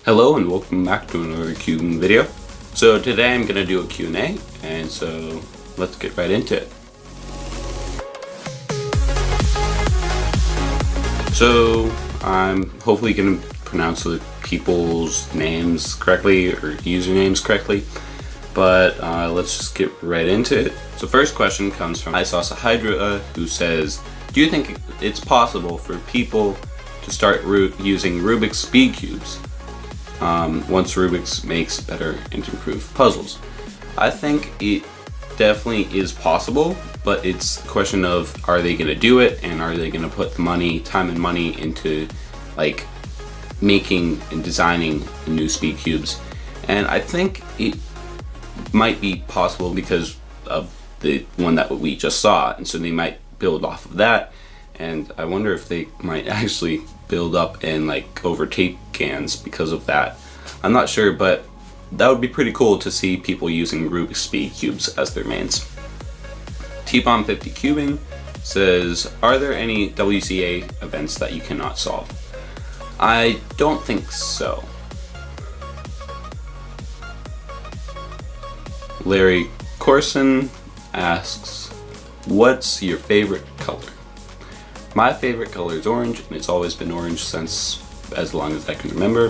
Hello and welcome back to another cubing video. So today I'm going to do a Q&A, and so let's get right into it. So I'm hopefully going to pronounce the people's names correctly or usernames correctly, but let's just get right into it. So first question comes from Isauce Hydra, who says, do you think it's possible for people to start using Rubik's speed cubes once Rubik's makes better and improved puzzles? I think it definitely is possible, but it's a question of, are they going to do it, and are they going to put the time and money into like making and designing new speed cubes? And I think it might be possible because of the one that we just saw, and so they might build off of that. And I wonder if they might actually build up and like overtake GANs because of that. I'm not sure, but that would be pretty cool to see people using Rubik's speed cubes as their mains. T-Bomb50 Cubing says, are there any WCA events that you cannot solve? I don't think so. Larry Corson asks, what's your favorite color? My favorite color is orange, and it's always been orange since as long as I can remember.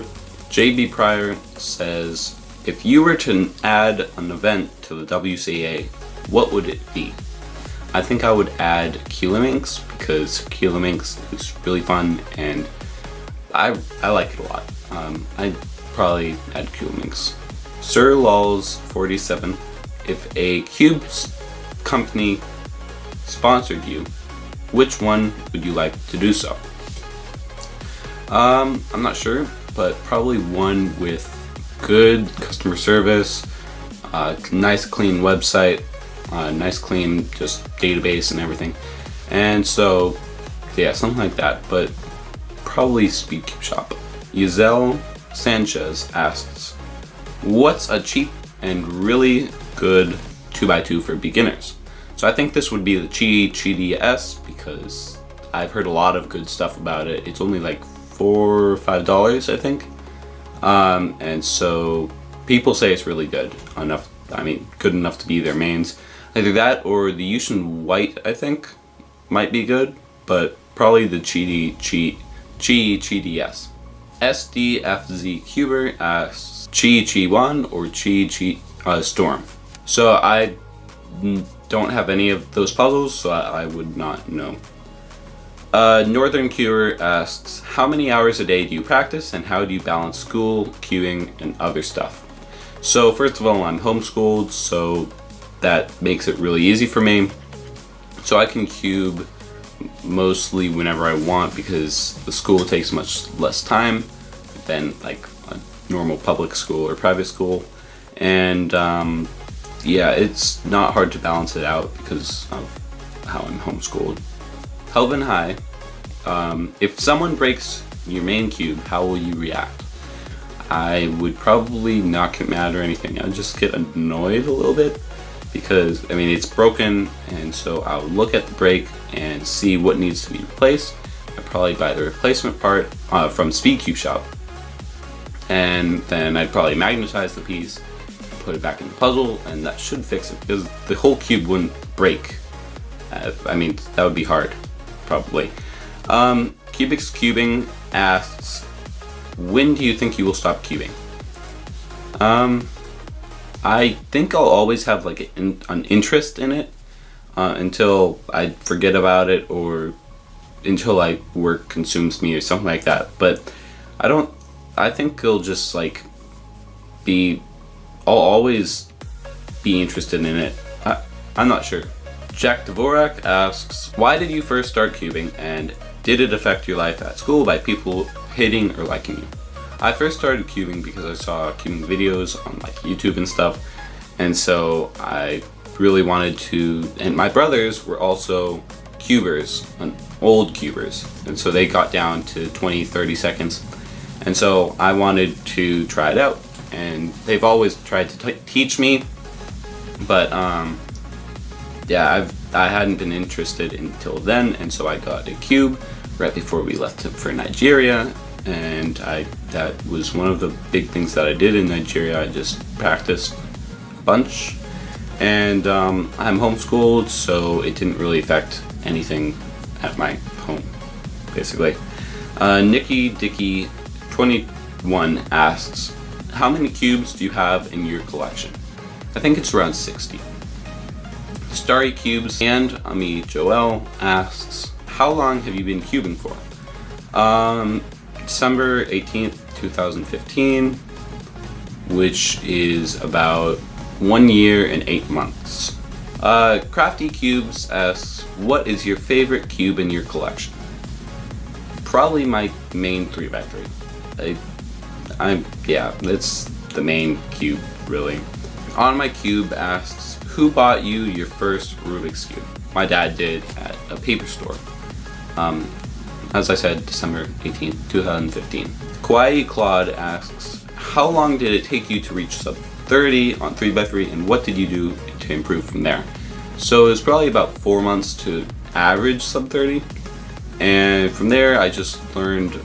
JB Pryor says, if you were to add an event to the WCA, what would it be? I think I would add Culeminx, because Culeminx is really fun and I like it a lot. I'd probably add Culeminx. Sir Lols 47, if a cube company sponsored you, which one would you like to do so? I'm not sure, but probably one with good customer service, nice clean website, nice clean just database and everything. And so yeah, something like that, but probably SpeedCube Shop. Giselle Sanchez asks, what's a cheap and really good 2x2 for beginners? So I think this would be the Chi DS, because I've heard a lot of good stuff about it. It's only like $4 or $5, I think. And so people say it's really good enough. I mean, good enough to be their mains. Either that or the Yushin White, I think, might be good, but probably the Chi DS. SDFZ Cuber asks, Chi 1 or Chi Storm? So I don't have any of those puzzles, so I would not know. Northern Cure asks, how many hours a day do you practice, and how do you balance school, queuing, and other stuff? So first of all, I'm homeschooled, so that makes it really easy for me. So I can cube mostly whenever I want, because the school takes much less time than like a normal public school or private school. And yeah, it's not hard to balance it out because of how I'm homeschooled. Helvin High, if someone breaks your main cube, how will you react? I would probably not get mad or anything. I'd just get annoyed a little bit, because I mean, it's broken, and so I'll look at the break and see what needs to be replaced. I'd probably buy the replacement part from SpeedCube Shop, and then I'd probably magnetize the piece, put it back in the puzzle, and that should fix it, because the whole cube wouldn't break. I mean, that would be hard, probably. Cubix Cubing asks, when do you think you will stop cubing? I think I'll always have like an interest in it until I forget about it, or until like work consumes me or something like that. But I think it'll just like I'll always be interested in it. I'm not sure. Jack Dvorak asks, why did you first start cubing, and did it affect your life at school by people hating or liking you? I first started cubing because I saw cubing videos on like YouTube and stuff, and so I really wanted to, and my brothers were also cubers, old cubers, and so they got down to 20-30 seconds, and so I wanted to try it out, and they've always tried to teach me, but yeah, I hadn't been interested until then, and so I got a cube right before we left for Nigeria, and that was one of the big things that I did in Nigeria. I just practiced a bunch, and I'm homeschooled, so it didn't really affect anything at my home, basically. Nikki Dicky 21 asks, how many cubes do you have in your collection? I think it's around 60. Starry Cubes and Ami Joel asks, how long have you been cubing for? December 18th, 2015, which is about 1 year and 8 months. Crafty Cubes asks, what is your favorite cube in your collection? Probably my main 3x3. Yeah, it's the main cube, really. On My Cube asks, who bought you your first Rubik's Cube? My dad did at a paper store. As I said, December 18th, 2015. Kawaii Claude asks, how long did it take you to reach sub 30 on 3x3, and what did you do to improve from there? So it was probably about 4 months to average sub 30, and from there I just learned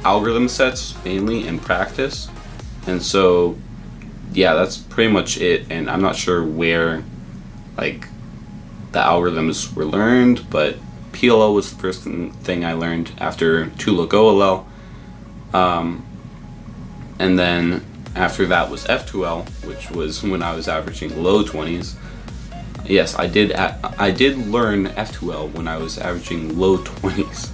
algorithm sets mainly and practice, and so yeah, that's pretty much it. And I'm not sure where like the algorithms were learned, but PLO was the first thing I learned after TULOGOLL, and then after that was F2L, which was when I was averaging low 20s. Yes, I did learn F2L when I was averaging low 20s.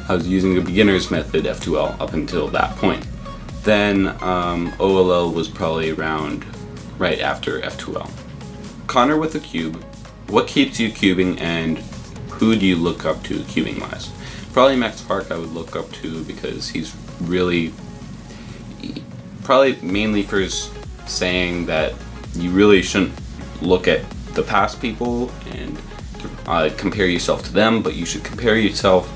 I was using the beginner's method F2L up until that point. Then OLL was probably around right after F2L. Connor with a cube, what keeps you cubing, and who do you look up to cubing wise? Probably Max Park I would look up to, because he's really, probably mainly for his saying that you really shouldn't look at the past people and compare yourself to them, but you should compare yourself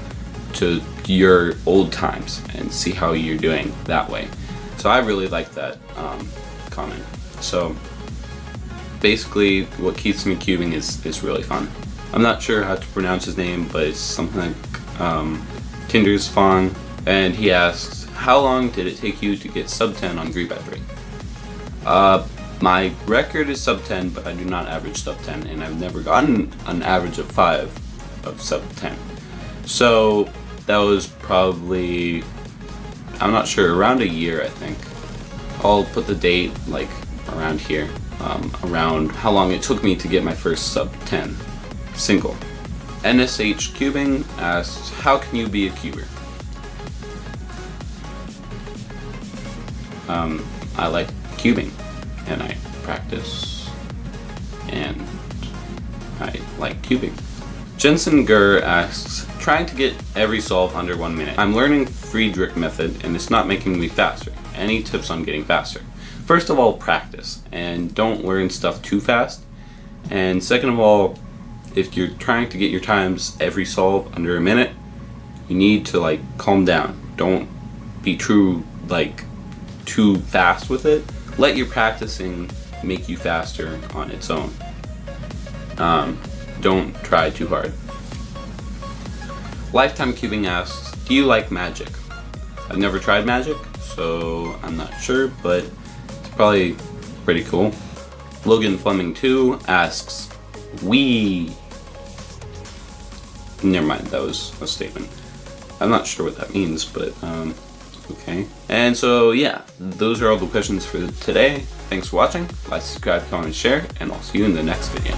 to your old times and see how you're doing that way. So I really like that comment. So basically what keeps me cubing is really fun. I'm not sure how to pronounce his name, but it's something like Tinder's Fong, and he asks, how long did it take you to get sub 10 on 3x3? My record is sub 10, but I do not average sub 10, and I've never gotten an average of 5 of sub 10. So that was probably, I'm not sure, around a year, I think. I'll put the date like around here, around how long it took me to get my first sub 10 single. NSH Cubing asks, how can you be a cuber? I like cubing, and I practice, and I like cubing. Jensen Gurr asks, trying to get every solve under 1 minute. I'm learning Friedrich method, and it's not making me faster. Any tips on getting faster? First of all, practice, and don't learn stuff too fast. And second of all, if you're trying to get your times every solve under a minute, you need to like calm down. Don't be too fast with it. Let your practicing make you faster on its own. Don't try too hard. Lifetime Cubing asks, do you like magic? I've never tried magic, so I'm not sure, but it's probably pretty cool. Logan Fleming 2 asks, never mind, that was a statement. I'm not sure what that means, but okay. And so yeah, those are all the questions for today. Thanks for watching. Like, subscribe, comment, share, and I'll see you in the next video.